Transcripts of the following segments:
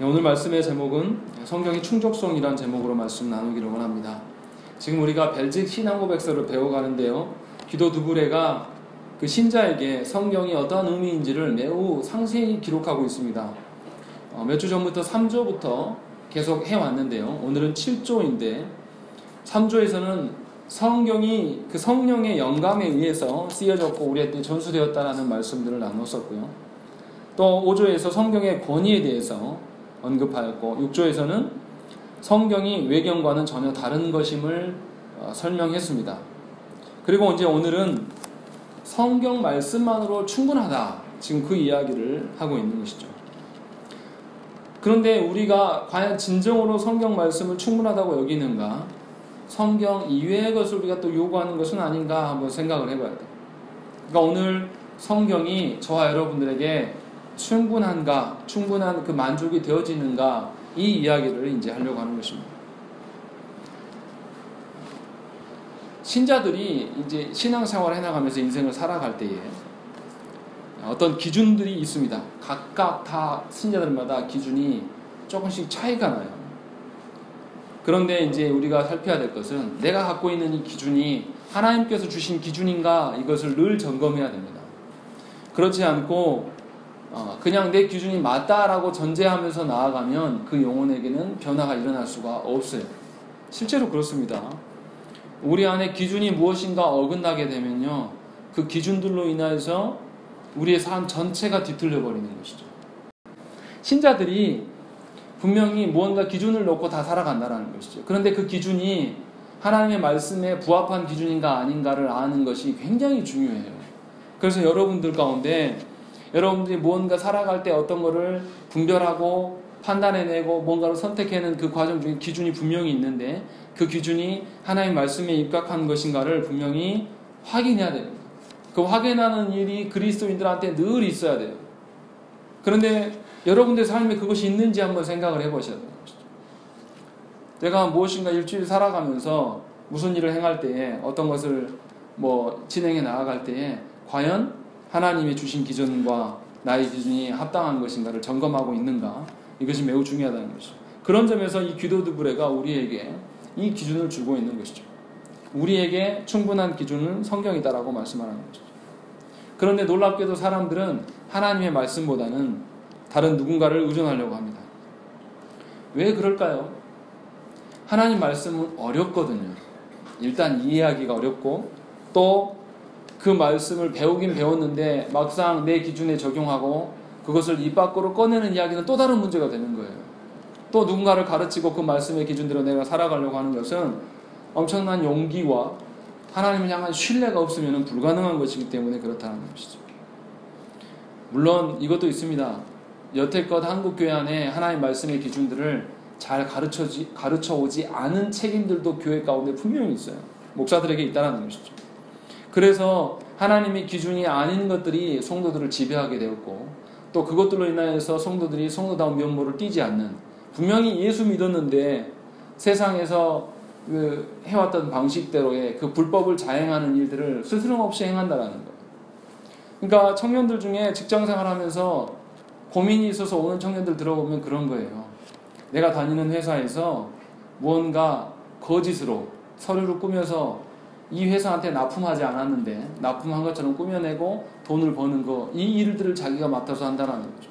오늘 말씀의 제목은 성경의 충족성이라는 제목으로 말씀 나누기를 원합니다. 지금 우리가 벨직 신앙고백서를 배워가는데요, 기도 두브레가 그 신자에게 성경이 어떠한 의미인지를 매우 상세히 기록하고 있습니다. 몇 주 전부터 3조부터 계속 해왔는데요, 오늘은 7조인데 3조에서는 성경이 그 성령의 영감에 의해서 쓰여졌고 우리한테 전수되었다라는 말씀들을 나눴었고요. 또 5조에서 성경의 권위에 대해서 언급하였고, 6조에서는 성경이 외경과는 전혀 다른 것임을 설명했습니다. 그리고 이제 오늘은 성경 말씀만으로 충분하다, 지금 그 이야기를 하고 있는 것이죠. 그런데 우리가 과연 진정으로 성경 말씀을 충분하다고 여기는가, 성경 이외의 것을 우리가 또 요구하는 것은 아닌가 한번 생각을 해봐야 돼요. 그러니까 오늘 성경이 저와 여러분들에게 충분한가, 충분한 그 만족이 되어지는가, 이 이야기를 이제 하려고 하는 것입니다. 신자들이 이제 신앙생활을 해나가면서 인생을 살아갈 때에 어떤 기준들이 있습니다. 각각 다 신자들마다 기준이 조금씩 차이가 나요. 그런데 이제 우리가 살펴야 될 것은 내가 갖고 있는 이 기준이 하나님께서 주신 기준인가, 이것을 늘 점검해야 됩니다. 그렇지 않고 그냥 내 기준이 맞다라고 전제하면서 나아가면 그 영혼에게는 변화가 일어날 수가 없어요. 실제로 그렇습니다. 우리 안에 기준이 무엇인가 어긋나게 되면요, 그 기준들로 인해서 우리의 삶 전체가 뒤틀려 버리는 것이죠. 신자들이 분명히 무언가 기준을 놓고 다 살아간다는 것이죠. 그런데 그 기준이 하나님의 말씀에 부합한 기준인가 아닌가를 아는 것이 굉장히 중요해요. 그래서 여러분들 가운데 여러분들이 무언가 살아갈 때 어떤 거를 분별하고 판단해내고 뭔가를 선택해내는 그 과정 중에 기준이 분명히 있는데, 그 기준이 하나님의 말씀에 입각한 것인가를 분명히 확인해야 됩니다. 그 확인하는 일이 그리스도인들한테 늘 있어야 돼요. 그런데 여러분들의 삶에 그것이 있는지 한번 생각을 해보셔야 되는 것이죠. 내가 무엇인가 일주일 살아가면서 무슨 일을 행할 때에, 어떤 것을 진행해 나아갈 때에 과연 하나님이 주신 기준과 나의 기준이 합당한 것인가를 점검하고 있는가, 이것이 매우 중요하다는 것이죠. 그런 점에서 이 기도 두브레가 우리에게 이 기준을 주고 있는 것이죠. 우리에게 충분한 기준은 성경이다라고 말씀하는 것이죠. 그런데 놀랍게도 사람들은 하나님의 말씀보다는 다른 누군가를 의존하려고 합니다. 왜 그럴까요? 하나님 말씀은 어렵거든요. 일단 이해하기가 어렵고, 또 그 말씀을 배우긴 배웠는데 막상 내 기준에 적용하고 그것을 입 밖으로 꺼내는 이야기는 또 다른 문제가 되는 거예요. 또 누군가를 가르치고 그 말씀의 기준대로 내가 살아가려고 하는 것은 엄청난 용기와 하나님을 향한 신뢰가 없으면 불가능한 것이기 때문에 그렇다는 것이죠. 물론 이것도 있습니다. 여태껏 한국교회 안에 하나님 말씀의 기준들을 잘 가르쳐 오지 않은 책임들도 교회 가운데 분명히 있어요. 목사들에게 있다는 것이죠. 그래서 하나님의 기준이 아닌 것들이 성도들을 지배하게 되었고, 또 그것들로 인하여서 성도들이 성도다운 면모를 띠지 않는, 분명히 예수 믿었는데 세상에서 그 해왔던 방식대로의 그 불법을 자행하는 일들을 스스럼 없이 행한다는 거예요. 그러니까 청년들 중에 직장생활하면서 고민이 있어서 오는 청년들 들어보면 그런 거예요. 내가 다니는 회사에서 무언가 거짓으로 서류를 꾸며서 이 회사한테 납품하지 않았는데 납품한 것처럼 꾸며내고 돈을 버는 거, 이 일들을 자기가 맡아서 한다는 거죠.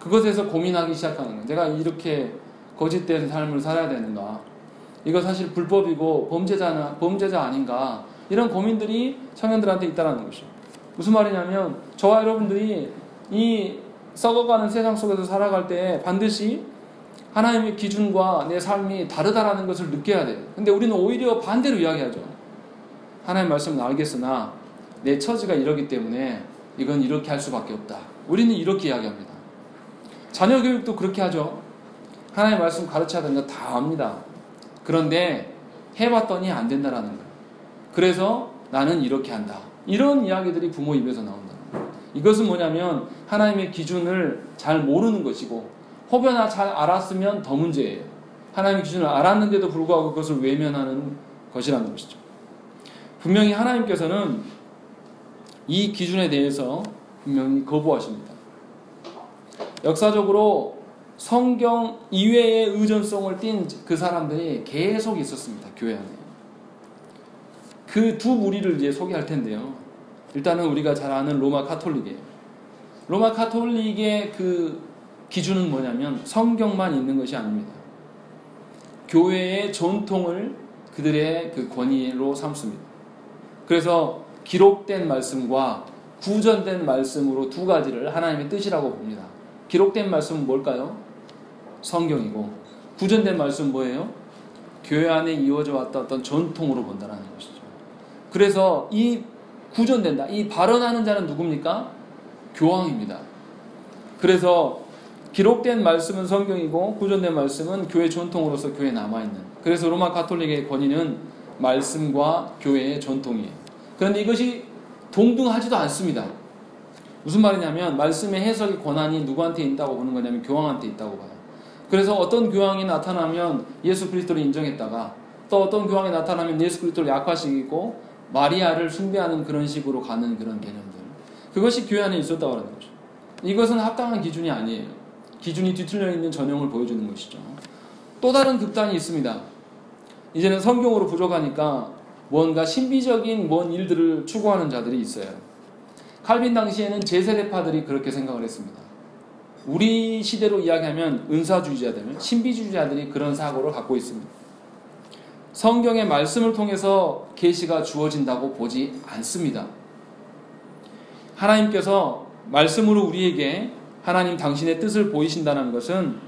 그것에서 고민하기 시작하는 거예요. 내가 이렇게 거짓된 삶을 살아야 되는가? 이거 사실 불법이고 범죄자 아닌가? 이런 고민들이 청년들한테 있다는 것이죠. 무슨 말이냐면, 저와 여러분들이 이 썩어가는 세상 속에서 살아갈 때 반드시 하나님의 기준과 내 삶이 다르다라는 것을 느껴야 돼요. 근데 우리는 오히려 반대로 이야기하죠. 하나님 말씀은 알겠으나 내 처지가 이러기 때문에 이건 이렇게 할 수밖에 없다. 우리는 이렇게 이야기합니다. 자녀 교육도 그렇게 하죠. 하나님 말씀 가르쳐야 되는 거 다 압니다. 그런데 해봤더니 안 된다라는 거예요. 그래서 나는 이렇게 한다. 이런 이야기들이 부모 입에서 나온다. 이것은 뭐냐면 하나님의 기준을 잘 모르는 것이고, 혹여나 잘 알았으면 더 문제예요. 하나님의 기준을 알았는데도 불구하고 그것을 외면하는 것이라는 것이죠. 분명히 하나님께서는 이 기준에 대해서 분명히 거부하십니다. 역사적으로 성경 이외의 의존성을 띈 그 사람들이 계속 있었습니다. 교회 안에. 그 두 무리를 이제 소개할 텐데요. 일단은 우리가 잘 아는 로마 카톨릭이에요. 로마 카톨릭의 그 기준은 뭐냐면 성경만 있는 것이 아닙니다. 교회의 전통을 그들의 그 권위로 삼습니다. 그래서 기록된 말씀과 구전된 말씀으로 두 가지를 하나님의 뜻이라고 봅니다. 기록된 말씀은 뭘까요? 성경이고, 구전된 말씀은 뭐예요? 교회 안에 이어져 왔던 어떤 전통으로 본다는 것이죠. 그래서 이 구전된다, 이 발언하는 자는 누굽니까? 교황입니다. 그래서 기록된 말씀은 성경이고 구전된 말씀은 교회 전통으로서 교회에 남아있는, 그래서 로마 가톨릭의 권위는 말씀과 교회의 전통이에요. 그런데 이것이 동등하지도 않습니다. 무슨 말이냐면 말씀의 해석의 권한이 누구한테 있다고 보는 거냐면 교황한테 있다고 봐요. 그래서 어떤 교황이 나타나면 예수 그리스도를 인정했다가 또 어떤 교황이 나타나면 예수 그리스도를 약화시키고 마리아를 숭배하는 그런 식으로 가는 그런 개념들, 그것이 교회 안에 있었다고 하는 거죠. 이것은 합당한 기준이 아니에요. 기준이 뒤틀려 있는 전형을 보여주는 것이죠. 또 다른 극단이 있습니다. 이제는 성경으로 부족하니까 뭔가 신비적인 뭔 일들을 추구하는 자들이 있어요. 칼빈 당시에는 제세대파들이 그렇게 생각을 했습니다. 우리 시대로 이야기하면 은사주의자들, 신비주의자들이 그런 사고를 갖고 있습니다. 성경의 말씀을 통해서 계시가 주어진다고 보지 않습니다. 하나님께서 말씀으로 우리에게 하나님 당신의 뜻을 보이신다는 것은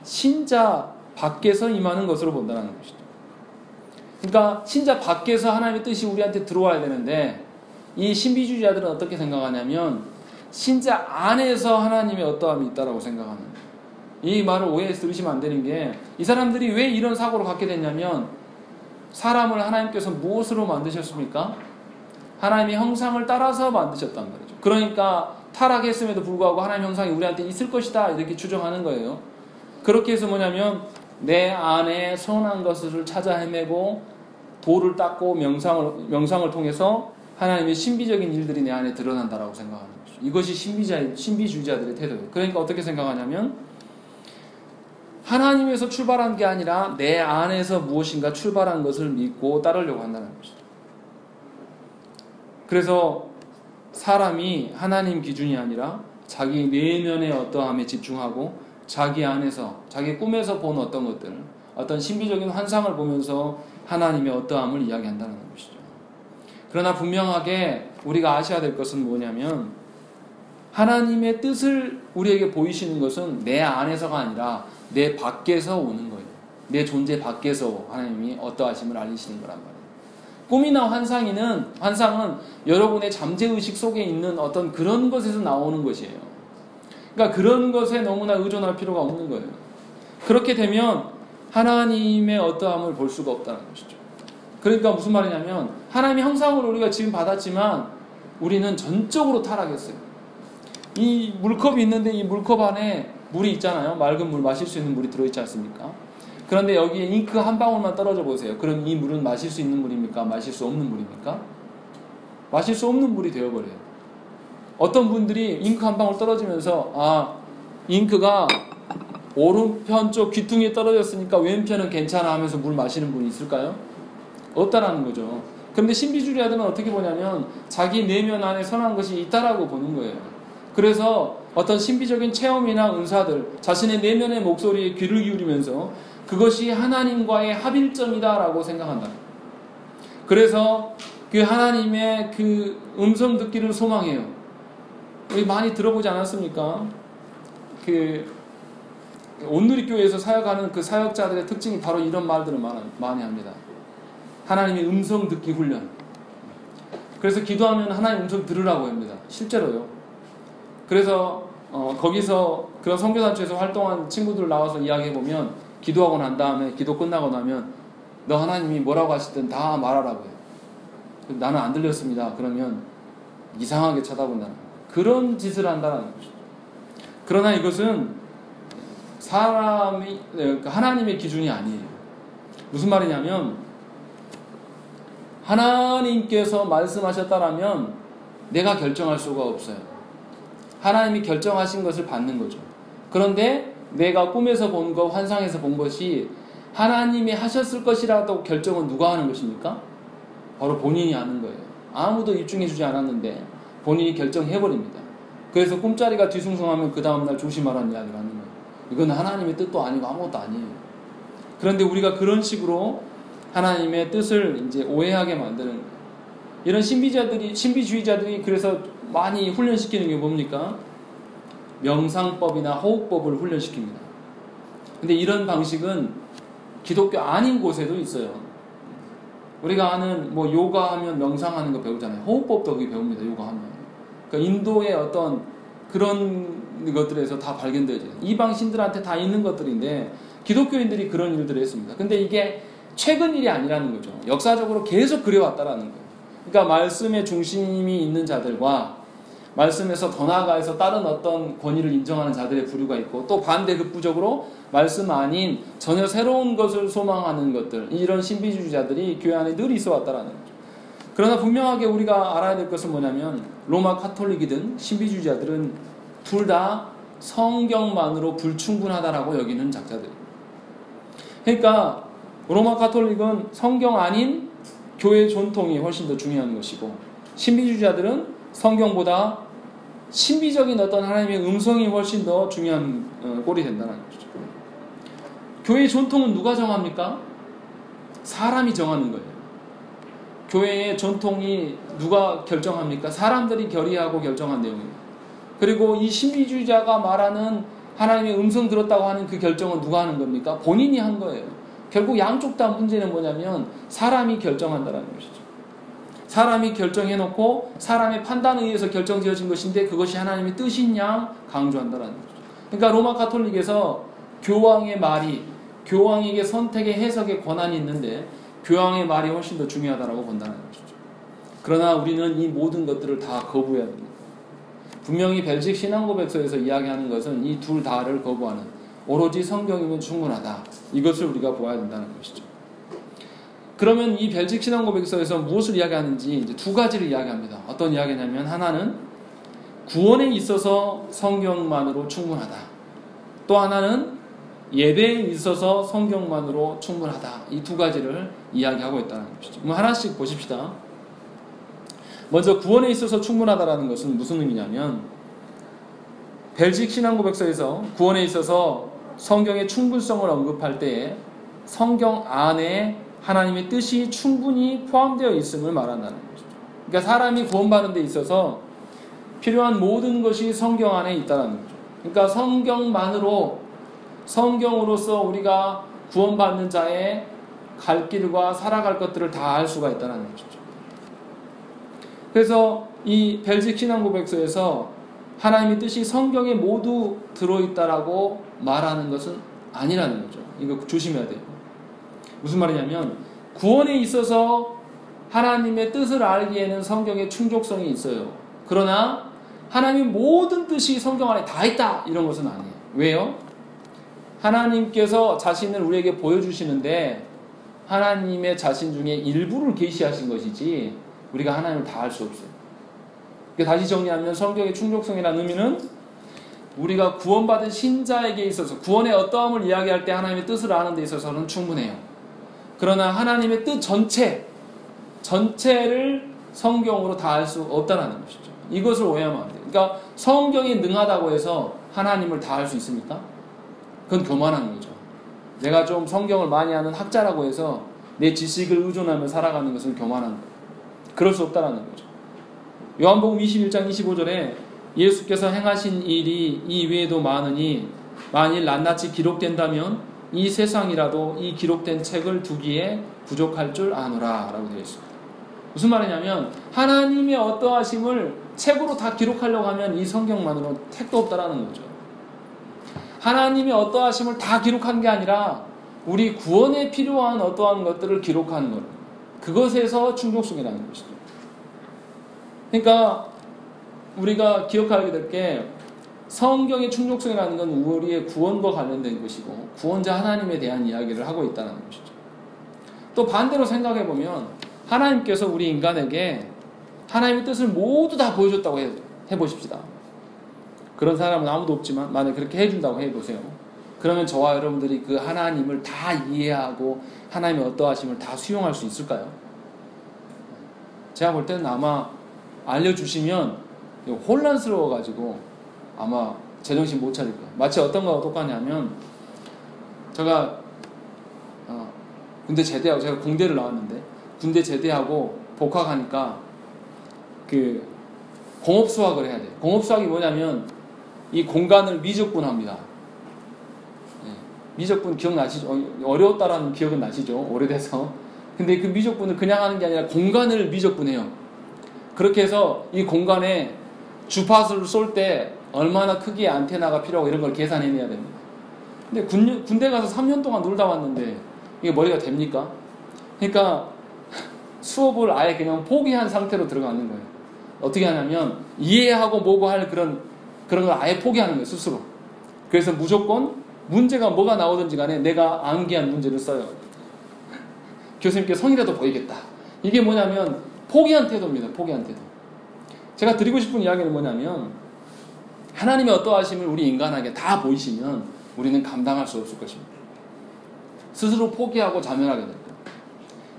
신자 밖에서 임하는 것으로 본다는 것이죠. 그러니까 신자 밖에서 하나님의 뜻이 우리한테 들어와야 되는데, 이 신비주의자들은 어떻게 생각하냐면 신자 안에서 하나님의 어떠함이 있다고 생각하는, 이 말을 오해해서 들으시면 안 되는 게, 이 사람들이 왜 이런 사고를 갖게 됐냐면 사람을 하나님께서 무엇으로 만드셨습니까? 하나님의 형상을 따라서 만드셨단 말이죠. 그러니까 타락했음에도 불구하고 하나님의 형상이 우리한테 있을 것이다 이렇게 추정하는 거예요. 그렇게 해서 뭐냐면 내 안에 선한 것을 찾아 헤매고 돌을 닦고 명상을 통해서 하나님의 신비적인 일들이 내 안에 드러난다라고 생각하는 거죠. 이것이 신비주의자들의 태도예요. 그러니까 어떻게 생각하냐면 하나님에서 출발한 게 아니라 내 안에서 무엇인가 출발한 것을 믿고 따르려고 한다는 것이죠. 그래서 사람이 하나님 기준이 아니라 자기 내면의 어떠함에 집중하고 자기 안에서, 자기 꿈에서 본 어떤 것들, 어떤 신비적인 환상을 보면서 하나님의 어떠함을 이야기한다는 것이죠. 그러나 분명하게 우리가 아셔야 될 것은 뭐냐면 하나님의 뜻을 우리에게 보이시는 것은 내 안에서가 아니라 내 밖에서 오는 거예요. 내 존재 밖에서 하나님이 어떠하심을 알리시는 거란 말이에요. 꿈이나 환상은 여러분의 잠재의식 속에 있는 어떤 그런 것에서 나오는 것이에요. 그러니까 그런 것에 너무나 의존할 필요가 없는 거예요. 그렇게 되면 하나님의 어떠함을 볼 수가 없다는 것이죠. 그러니까 무슨 말이냐면 하나님의 형상으로 우리가 지금 받았지만 우리는 전적으로 타락했어요. 이 물컵이 있는데 이 물컵 안에 물이 있잖아요. 맑은 물, 마실 수 있는 물이 들어있지 않습니까? 그런데 여기에 잉크 한 방울만 떨어져 보세요. 그럼 이 물은 마실 수 있는 물입니까? 마실 수 없는 물입니까? 마실 수 없는 물이 되어버려요. 어떤 분들이 잉크 한 방울 떨어지면서 잉크가 오른편 쪽 귀퉁이에 떨어졌으니까 왼편은 괜찮아 하면서 물 마시는 분이 있을까요? 없다라는 거죠. 그런데 신비주의자들은 어떻게 보냐면 자기 내면 안에 선한 것이 있다라고 보는 거예요. 그래서 어떤 신비적인 체험이나 은사들, 자신의 내면의 목소리에 귀를 기울이면서 그것이 하나님과의 합일점이다라고 생각한다. 그래서 그 하나님의 그 음성 듣기를 소망해요. 우리 많이 들어보지 않았습니까? 그 온누리교회에서 사역하는 그 사역자들의 특징이 바로 이런 말들을 많이 합니다. 하나님의 음성 듣기 훈련. 그래서 기도하면 하나님 음성 들으라고 합니다. 실제로요. 그래서 거기서 그런 선교단체에서 활동한 친구들 나와서 이야기해보면 기도하고 난 다음에 기도 끝나고 나면 너 하나님이 뭐라고 하시든 다 말하라고 해요. 나는 안 들렸습니다. 그러면 이상하게 쳐다본다는 거예요. 그런 짓을 한다는 거죠. 그러나 이것은 하나님의 기준이 아니에요. 무슨 말이냐면 하나님께서 말씀하셨다라면 내가 결정할 수가 없어요. 하나님이 결정하신 것을 받는 거죠. 그런데 내가 꿈에서 본 것, 환상에서 본 것이 하나님이 하셨을 것이라도 결정은 누가 하는 것입니까? 바로 본인이 하는 거예요. 아무도 입증해 주지 않았는데 본인이 결정해버립니다. 그래서 꿈자리가 뒤숭숭하면 그 다음날 조심하라는 이야기를 하는 거예요. 이건 하나님의 뜻도 아니고 아무것도 아니에요. 그런데 우리가 그런 식으로 하나님의 뜻을 이제 오해하게 만드는 거예요. 이런 신비주의자들이 그래서 많이 훈련시키는 게 뭡니까? 명상법이나 호흡법을 훈련시킵니다. 근데 이런 방식은 기독교 아닌 곳에도 있어요. 우리가 아는 뭐 요가하면 명상하는 거 배우잖아요. 호흡법도 거기 배웁니다. 요가하면. 그러니까 인도의 어떤 그런 것들에서 다 발견되죠. 이방 신들한테 다 있는 것들인데 기독교인들이 그런 일들을 했습니다. 근데 이게 최근 일이 아니라는 거죠. 역사적으로 계속 그래왔다라는 거예요. 그러니까 말씀의 중심이 있는 자들과 말씀에서 더 나아가서 다른 어떤 권위를 인정하는 자들의 부류가 있고, 또 반대급부적으로 말씀 아닌 전혀 새로운 것을 소망하는 것들, 이런 신비주의자들이 교회 안에 늘 있어 왔다라는 거죠. 그러나 분명하게 우리가 알아야 될 것은 뭐냐면 로마 카톨릭이든 신비주의자들은 둘 다 성경만으로 불충분하다라고 여기는 작자들. 그러니까 로마 카톨릭은 성경 아닌 교회 전통이 훨씬 더 중요한 것이고, 신비주의자들은 성경보다 신비적인 어떤 하나님의 음성이 훨씬 더 중요한 꼴이 된다는 것이죠. 교회의 전통은 누가 정합니까? 사람이 정하는 거예요. 교회의 전통이 누가 결정합니까? 사람들이 결의하고 결정한 내용입니다. 그리고 이 신비주의자가 말하는 하나님의 음성 들었다고 하는 그 결정은 누가 하는 겁니까? 본인이 한 거예요. 결국 양쪽 다 문제는 뭐냐면 사람이 결정한다는 것이죠. 사람이 결정해놓고 사람의 판단에 의해서 결정지어진 것인데 그것이 하나님의 뜻이냐 강조한다는 거죠. 그러니까 로마 카톨릭에서 교황의 말이, 교황에게 선택의 해석의 권한이 있는데 교황의 말이 훨씬 더 중요하다고 본다는 것이죠. 그러나 우리는 이 모든 것들을 다 거부해야 됩니다. 분명히 벨직 신앙고백서에서 이야기하는 것은 이 둘 다를 거부하는, 오로지 성경이면 충분하다, 이것을 우리가 보아야 된다는 것이죠. 그러면 이 벨직 신앙고백서에서 무엇을 이야기하는지 이제 두 가지를 이야기합니다. 어떤 이야기냐면, 하나는 구원에 있어서 성경만으로 충분하다, 또 하나는 예배에 있어서 성경만으로 충분하다. 이 두 가지를 이야기하고 있다는 것이죠. 하나씩 보십시다. 먼저 구원에 있어서 충분하다라는 것은 무슨 의미냐면, 벨직 신앙고백서에서 구원에 있어서 성경의 충분성을 언급할 때에 성경 안에 하나님의 뜻이 충분히 포함되어 있음을 말한다는 것이죠. 그러니까 사람이 구원받는 데 있어서 필요한 모든 것이 성경 안에 있다는 거죠. 그러니까 성경만으로, 성경으로서 우리가 구원받는 자의 갈 길과 살아갈 것들을 다 알 수가 있다는 것이죠. 그래서 이 벨직 신앙고백서에서 하나님의 뜻이 성경에 모두 들어있다라고 말하는 것은 아니라는 거죠. 이거 조심해야 돼요. 무슨 말이냐면, 구원에 있어서 하나님의 뜻을 알기에는 성경에 충족성이 있어요. 그러나 하나님의 모든 뜻이 성경 안에 다 있다, 이런 것은 아니에요. 왜요? 하나님께서 자신을 우리에게 보여주시는데 하나님의 자신 중에 일부를 계시하신 것이지 우리가 하나님을 다 알 수 없어요. 다시 정리하면 성경의 충족성이라는 의미는 우리가 구원받은 신자에게 있어서 구원의 어떠함을 이야기할 때 하나님의 뜻을 아는 데 있어서는 충분해요. 그러나 하나님의 뜻 전체를 성경으로 다 알 수 없다는 것이죠. 이것을 오해하면 안 돼요. 그러니까 성경이 능하다고 해서 하나님을 다 알 수 있습니까? 그건 교만한 거죠. 내가 좀 성경을 많이 아는 학자라고 해서 내 지식을 의존하며 살아가는 것은 교만한 거예요. 그럴 수 없다는 거죠. 요한복음 21장 25절에 예수께서 행하신 일이 이 외에도 많으니 만일 낱낱이 기록된다면 이 세상이라도 이 기록된 책을 두기에 부족할 줄 아노라 라고 되어 있습니다. 무슨 말이냐면, 하나님의 어떠하심을 책으로 다 기록하려고 하면 이 성경만으로 택도 없다라는 거죠. 하나님의 어떠하심을 다 기록한 게 아니라 우리 구원에 필요한 어떠한 것들을 기록하는 것, 그것에서 충족성이라는 것이죠. 그러니까 우리가 기억하게 될 게, 성경의 충족성이라는 건 우리의 구원과 관련된 것이고 구원자 하나님에 대한 이야기를 하고 있다는 것이죠. 또 반대로 생각해 보면, 하나님께서 우리 인간에게 하나님의 뜻을 모두 다 보여줬다고 해보십시다. 그런 사람은 아무도 없지만 만약 그렇게 해준다고 해보세요. 그러면 저와 여러분들이 그 하나님을 다 이해하고 하나님의 어떠하심을 다 수용할 수 있을까요? 제가 볼 때는 아마 알려주시면 혼란스러워가지고 아마 제정신 못 차릴 거예요. 마치 어떤 거와 똑같냐면 제가 군대 제대하고, 제가 공대를 나왔는데 군대 제대하고 복학하니까 그 공업 수학을 해야 돼요. 공업 수학이 뭐냐면 이 공간을 미적분합니다. 미적분 기억나시죠? 어려웠다라는 기억은 나시죠? 오래돼서. 근데 그 미적분을 그냥 하는 게 아니라 공간을 미적분해요. 그렇게 해서 이 공간에 주파수를 쏠 때 얼마나 크기의 안테나가 필요하고 이런 걸 계산해내야 됩니다. 근데 군대 가서 3년 동안 놀다 왔는데 이게 머리가 됩니까? 그러니까 수업을 아예 그냥 포기한 상태로 들어가는 거예요. 어떻게 하냐면 이해하고 뭐고 할 그런 걸 아예 포기하는 거예요, 스스로. 그래서 무조건 문제가 뭐가 나오든지 간에 내가 암기한 문제를 써요. 교수님께 성이라도 보이겠다. 이게 뭐냐면 포기한 태도입니다. 포기한 태도. 제가 드리고 싶은 이야기는 뭐냐면 하나님의 어떠하심을 우리 인간에게 다 보이시면 우리는 감당할 수 없을 것입니다. 스스로 포기하고 자멸하게 될 거예요.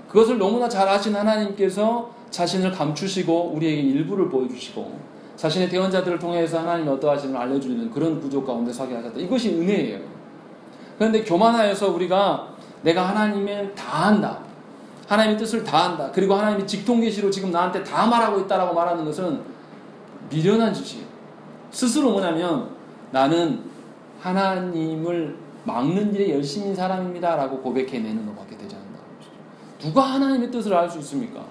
그것을 너무나 잘 아신 하나님께서 자신을 감추시고 우리에게 일부를 보여주시고 자신의 대언자들을 통해서 하나님의 어떠하심을 알려주는 그런 구조 가운데 서게 하셨다. 이것이 은혜예요. 그런데 교만하여서 우리가 내가 하나님의 다 안다, 하나님의 뜻을 다 안다, 그리고 하나님이 직통계시로 지금 나한테 다 말하고 있다라고 말하는 것은 미련한 짓이에요. 스스로 뭐냐면 나는 하나님을 막는 일에 열심인 사람입니다 라고 고백해내는 것밖에 되지 않는다. 누가 하나님의 뜻을 알 수 있습니까?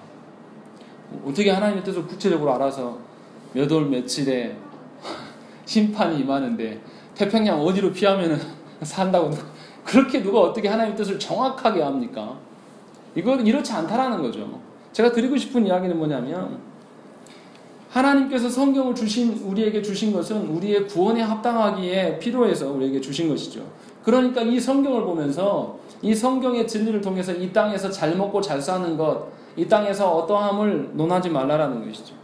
어떻게 하나님의 뜻을 구체적으로 알아서 몇 월 며칠에 심판이 임하는데 태평양 어디로 피하면 산다고, 그렇게 누가 어떻게 하나님의 뜻을 정확하게 합니까? 이건 이렇지 않다라는 거죠. 제가 드리고 싶은 이야기는 뭐냐면 하나님께서 성경을 우리에게 주신 것은 우리의 구원에 합당하기에 필요해서 우리에게 주신 것이죠. 그러니까 이 성경을 보면서 이 성경의 진리를 통해서 이 땅에서 잘 먹고 잘 사는 것, 이 땅에서 어떠함을 논하지 말라라는 것이죠.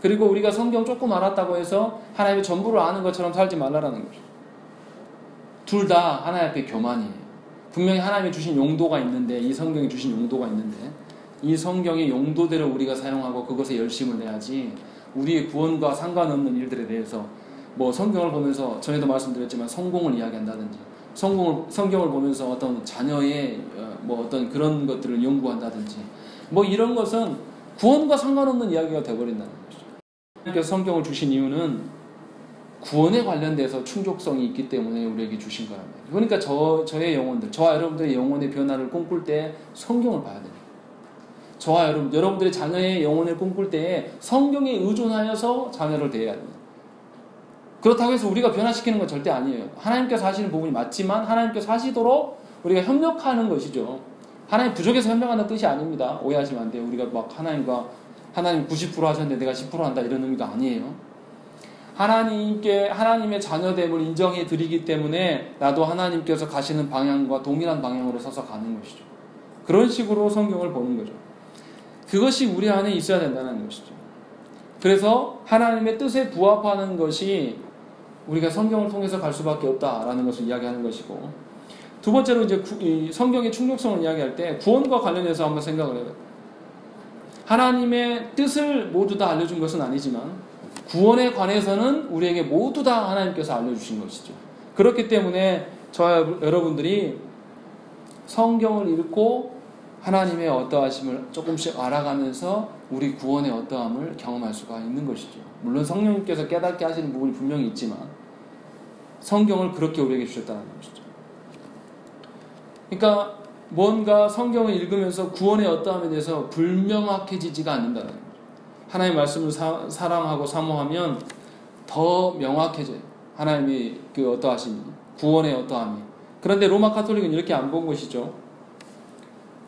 그리고 우리가 성경 조금 알았다고 해서 하나님의 전부를 아는 것처럼 살지 말라라는 것이죠. 둘 다 하나님 앞에 교만이에요. 분명히 하나님이 주신 용도가 있는데, 이 성경이 주신 용도가 있는데 이 성경의 용도대로 우리가 사용하고 그것에 열심을 내야지 우리의 구원과 상관없는 일들에 대해서 뭐 성경을 보면서 전에도 말씀드렸지만 성공을 이야기한다든지 성경을 보면서 어떤 자녀의 뭐 어떤 그런 것들을 연구한다든지 뭐 이런 것은 구원과 상관없는 이야기가 되어버린다는 것이죠. 하나님께서 성경을 주신 이유는 구원에 관련돼서 충족성이 있기 때문에 우리에게 주신 거랍니다. 그러니까 저의 영혼들, 저와 여러분들의 영혼의 변화를 꿈꿀 때 성경을 봐야 됩니다. 저와 여러분들의 자녀의 영혼을 꿈꿀 때에 성경에 의존하여서 자녀를 대해야 됩니다. 그렇다고 해서 우리가 변화시키는 건 절대 아니에요. 하나님께서 하시는 부분이 맞지만 하나님께서 하시도록 우리가 협력하는 것이죠. 하나님 부족해서 협력하는 뜻이 아닙니다. 오해하시면 안 돼요. 우리가 막 하나님 90% 하셨는데 내가 10% 한다 이런 의미가 아니에요. 하나님의 자녀됨을 인정해 드리기 때문에 나도 하나님께서 가시는 방향과 동일한 방향으로 서서 가는 것이죠. 그런 식으로 성경을 보는 거죠. 그것이 우리 안에 있어야 된다는 것이죠. 그래서 하나님의 뜻에 부합하는 것이 우리가 성경을 통해서 갈 수밖에 없다라는 것을 이야기하는 것이고, 두 번째로 이제 성경의 충족성을 이야기할 때 구원과 관련해서 한번 생각을 해요. 하나님의 뜻을 모두 다 알려준 것은 아니지만 구원에 관해서는 우리에게 모두 다 하나님께서 알려주신 것이죠. 그렇기 때문에 저와 여러분들이 성경을 읽고 하나님의 어떠하심을 조금씩 알아가면서 우리 구원의 어떠함을 경험할 수가 있는 것이죠. 물론 성령님께서 깨닫게 하시는 부분이 분명히 있지만 성경을 그렇게 우리에게 주셨다는 것이죠. 그러니까 뭔가 성경을 읽으면서 구원의 어떠함에 대해서 불명확해지지가 않는다는 거죠. 하나님의 말씀을 사랑하고 사모하면 더 명확해져요. 하나님의 그 어떠하심이, 구원의 어떠함이. 그런데 로마 카톨릭은 이렇게 안 본 것이죠.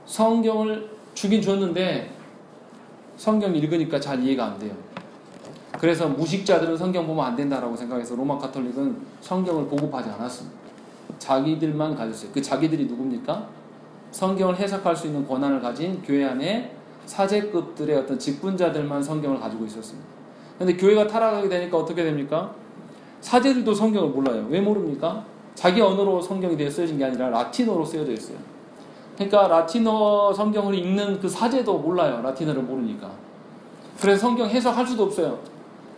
성경을 주긴 줬는데 성경 읽으니까 잘 이해가 안 돼요. 그래서 무식자들은 성경 보면 안 된다라고 생각해서 로마 카톨릭은 성경을 보급하지 않았습니다. 자기들만 가졌어요. 그 자기들이 누굽니까? 성경을 해석할 수 있는 권한을 가진 교회 안에 사제급들의 어떤 직분자들만 성경을 가지고 있었습니다. 그런데 교회가 타락하게 되니까 어떻게 됩니까? 사제들도 성경을 몰라요. 왜 모릅니까? 자기 언어로 성경이 되어 쓰여진 게 아니라 라틴어로 쓰여져 있어요. 그러니까 라틴어 성경을 읽는 그 사제도 몰라요. 라틴어를 모르니까. 그래서 성경 해석할 수도 없어요.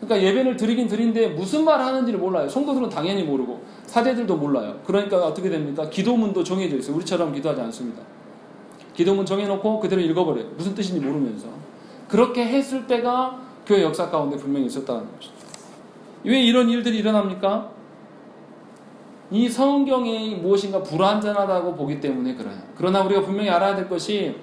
그러니까 예배를 드리긴 드린데 무슨 말 하는지를 몰라요. 성도들은 당연히 모르고 사제들도 몰라요. 그러니까 어떻게 됩니까? 기도문도 정해져 있어요. 우리처럼 기도하지 않습니다. 기도문 정해놓고 그대로 읽어버려요. 무슨 뜻인지 모르면서. 그렇게 했을 때가 교회 역사 가운데 분명히 있었다는 것이죠. 왜 이런 일들이 일어납니까? 이 성경이 무엇인가 불완전하다고 보기 때문에 그래요. 그러나 우리가 분명히 알아야 될 것이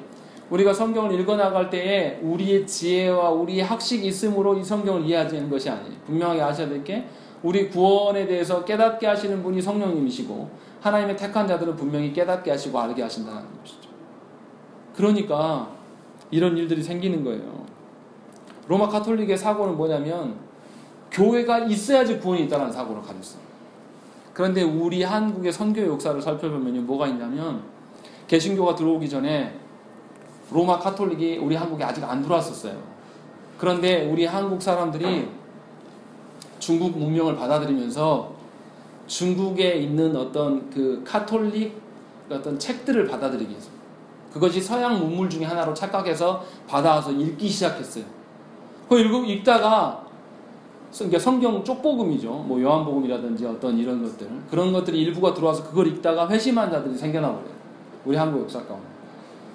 우리가 성경을 읽어나갈 때에 우리의 지혜와 우리의 학식이 있으므로 이 성경을 이해하는 것이 아니에요. 분명하게 아셔야 될 게 우리 구원에 대해서 깨닫게 하시는 분이 성령님이시고 하나님의 택한 자들은 분명히 깨닫게 하시고 알게 하신다는 것이죠. 그러니까 이런 일들이 생기는 거예요. 로마 가톨릭의 사고는 뭐냐면 교회가 있어야지 구원이 있다는 사고를 가졌어요. 그런데 우리 한국의 선교 역사를 살펴보면 뭐가 있냐면 개신교가 들어오기 전에 로마 가톨릭이 우리 한국에 아직 안 들어왔었어요. 그런데 우리 한국 사람들이 중국 문명을 받아들이면서 중국에 있는 어떤 그 가톨릭 어떤 책들을 받아들이게 했어요. 그것이 서양 문물 중에 하나로 착각해서 받아와서 읽기 시작했어요. 그 읽다가 성경 쪽복음이죠. 뭐 요한복음이라든지 어떤 이런 것들 그런 것들이 일부가 들어와서 그걸 읽다가 회심한 자들이 생겨나버려요. 우리 한국 역사 가운데.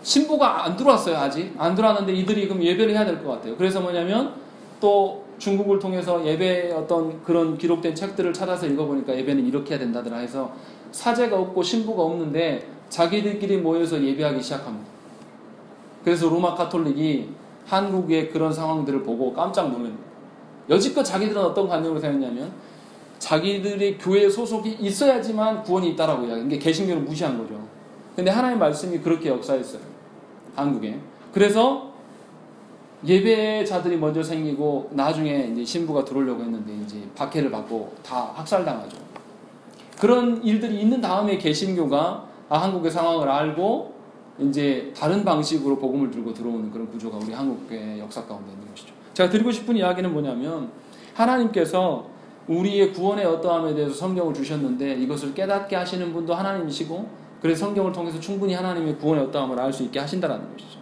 신부가 안 들어왔어요. 아직 안 들어왔는데 이들이 그럼 예배를 해야 될 것 같아요. 그래서 뭐냐면 또 중국을 통해서 예배의 어떤 그런 기록된 책들을 찾아서 읽어보니까 예배는 이렇게 해야 된다더라 해서 사제가 없고 신부가 없는데 자기들끼리 모여서 예배하기 시작합니다. 그래서 로마 가톨릭이 한국의 그런 상황들을 보고 깜짝 놀랍니다. 여지껏 자기들은 어떤 관념으로 생각했냐면 자기들의 교회 소속이 있어야지만 구원이 있다라고 이야기해요. 이게 개신교를 무시한 거죠. 근데 하나님의 말씀이 그렇게 역사했어요. 한국에. 그래서 예배자들이 먼저 생기고 나중에 이제 신부가 들어오려고 했는데 이제 박해를 받고 다 학살당하죠. 그런 일들이 있는 다음에 개신교가 한국의 상황을 알고 이제 다른 방식으로 복음을 들고 들어오는 그런 구조가 우리 한국의 역사 가운데 있는 것이죠. 제가 드리고 싶은 이야기는 뭐냐면 하나님께서 우리의 구원의 어떠함에 대해서 성경을 주셨는데 이것을 깨닫게 하시는 분도 하나님이시고 그래서 성경을 통해서 충분히 하나님의 구원의 어떠함을 알 수 있게 하신다는 것이죠.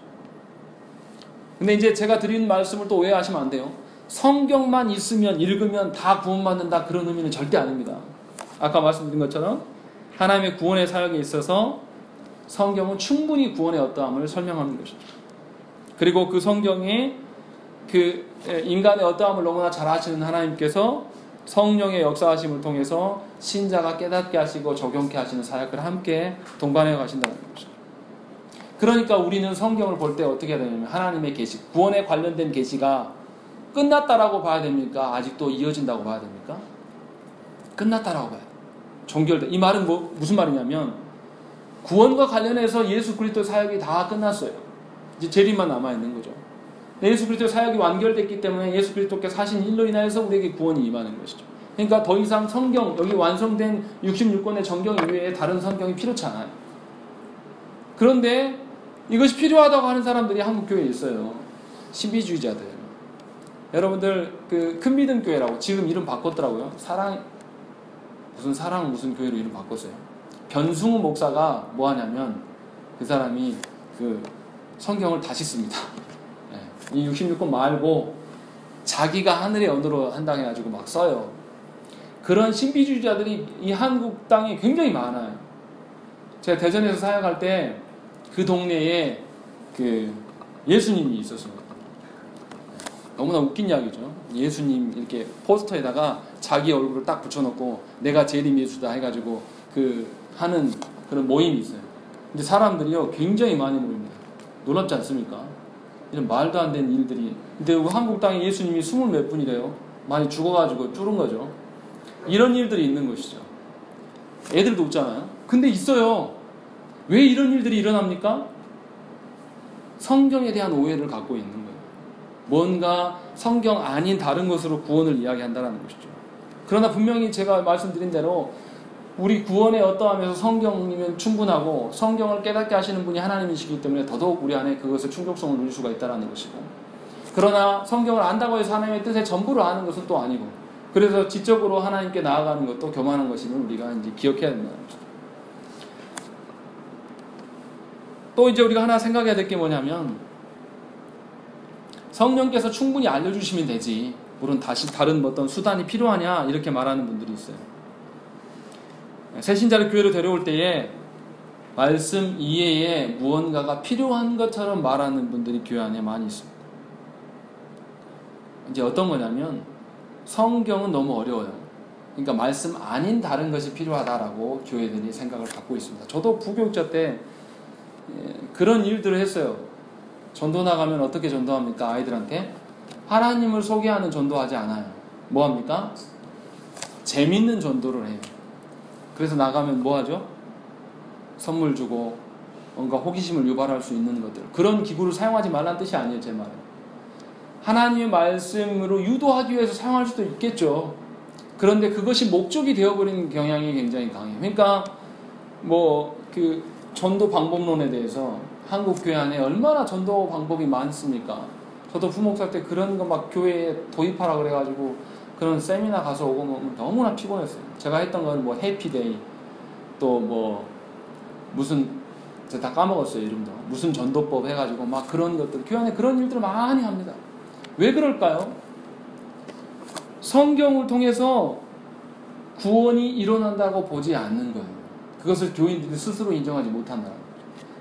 근데 이제 제가 드리는 말씀을 또 오해하시면 안 돼요. 성경만 있으면 읽으면 다 구원받는다 그런 의미는 절대 아닙니다. 아까 말씀드린 것처럼 하나님의 구원의 사역에 있어서 성경은 충분히 구원의 어떠함을 설명하는 것이죠. 그리고 그 성경에 그 인간의 어떠함을 너무나 잘 아시는 하나님께서 성령의 역사하심을 통해서 신자가 깨닫게 하시고 적용케 하시는 사역을 함께 동반해 가신다는 것이죠. 그러니까 우리는 성경을 볼 때 어떻게 해야 되냐면 하나님의 계시, 구원에 관련된 계시가 끝났다라고 봐야 됩니까? 아직도 이어진다고 봐야 됩니까? 끝났다라고 봐야 돼요. 종결돼. 이 말은 무슨 말이냐면 구원과 관련해서 예수 그리스도 사역이 다 끝났어요. 이제 재림만 남아있는 거죠. 예수 그리스도의 사역이 완결됐기 때문에 예수 그리스도께서 하신 일로 인하여서 우리에게 구원이 임하는 것이죠. 그러니까 더 이상 성경, 여기 완성된 66권의 정경 이외에 다른 성경이 필요치 않아요. 그런데 이것이 필요하다고 하는 사람들이 한국교회에 있어요. 신비주의자들. 여러분들 그 큰 믿음 교회라고 지금 이름 바꿨더라고요. 무슨 교회로 이름 바꿨어요. 변승우 목사가 뭐 하냐면 그 사람이 그 성경을 다시 씁니다. 이 66권 말고 자기가 하늘의 언어로 한다고 해가지고 막 써요. 그런 신비주의자들이 이 한국 땅에 굉장히 많아요. 제가 대전에서 사역할 때 그 동네에 그 예수님이 있었습니다. 너무나 웃긴 이야기죠. 예수님 이렇게 포스터에다가 자기 얼굴을 딱 붙여놓고 내가 재림 예수다 해가지고 그 하는 그런 모임이 있어요. 근데 사람들이요 굉장히 많이 모입니다. 놀랍지 않습니까? 이런 말도 안 되는 일들이. 근데 한국 땅에 예수님이 20몇 분이래요. 많이 죽어가지고 줄은 거죠. 이런 일들이 있는 것이죠. 애들도 웃잖아요. 근데 있어요. 왜 이런 일들이 일어납니까? 성경에 대한 오해를 갖고 있는 거예요. 뭔가 성경 아닌 다른 것으로 구원을 이야기한다는 것이죠. 그러나 분명히 제가 말씀드린 대로 우리 구원에 어떠하면서 성경이면 충분하고 성경을 깨닫게 하시는 분이 하나님이시기 때문에 더더욱 우리 안에 그것을 충족성을 누릴 수가 있다는 것이고, 그러나 성경을 안다고 해서 하나님의 뜻의 전부를 아는 것은 또 아니고, 그래서 지적으로 하나님께 나아가는 것도 교만한 것임을 우리가 이제 기억해야 된다는 거죠. 또 이제 우리가 하나 생각해야 될 게 뭐냐면, 성령께서 충분히 알려주시면 되지, 물론 다른 어떤 수단이 필요하냐 이렇게 말하는 분들이 있어요. 새신자를 교회로 데려올 때에 말씀 이외에 무언가가 필요한 것처럼 말하는 분들이 교회 안에 많이 있습니다. 이제 어떤 거냐면, 성경은 너무 어려워요. 그러니까 말씀 아닌 다른 것이 필요하다라고 교회들이 생각을 갖고 있습니다. 저도 부교육자 때 그런 일들을 했어요. 전도 나가면 어떻게 전도합니까? 아이들한테 하나님을 소개하는 전도하지 않아요. 뭐합니까? 재밌는 전도를 해요. 그래서 나가면 뭐하죠? 선물 주고 뭔가 호기심을 유발할 수 있는 것들, 그런 기구를 사용하지 말라는 뜻이 아니에요. 제 말은 하나님의 말씀으로 유도하기 위해서 사용할 수도 있겠죠. 그런데 그것이 목적이 되어버리는 경향이 굉장히 강해요. 그러니까 그 전도 방법론에 대해서 한국 교회 안에 얼마나 전도 방법이 많습니까? 저도 부목사 때 그런 거 막 교회에 도입하라 그래가지고 그런 세미나 가서 오고 너무나 피곤했어요. 제가 했던 건 뭐 해피데이, 또 무슨, 제가 다 까먹었어요 이름도, 무슨 전도법 해가지고 막 그런 것들, 교회 안에 그런 일들을 많이 합니다. 왜 그럴까요? 성경을 통해서 구원이 일어난다고 보지 않는 거예요. 그것을 교인들이 스스로 인정하지 못한다는 거예요.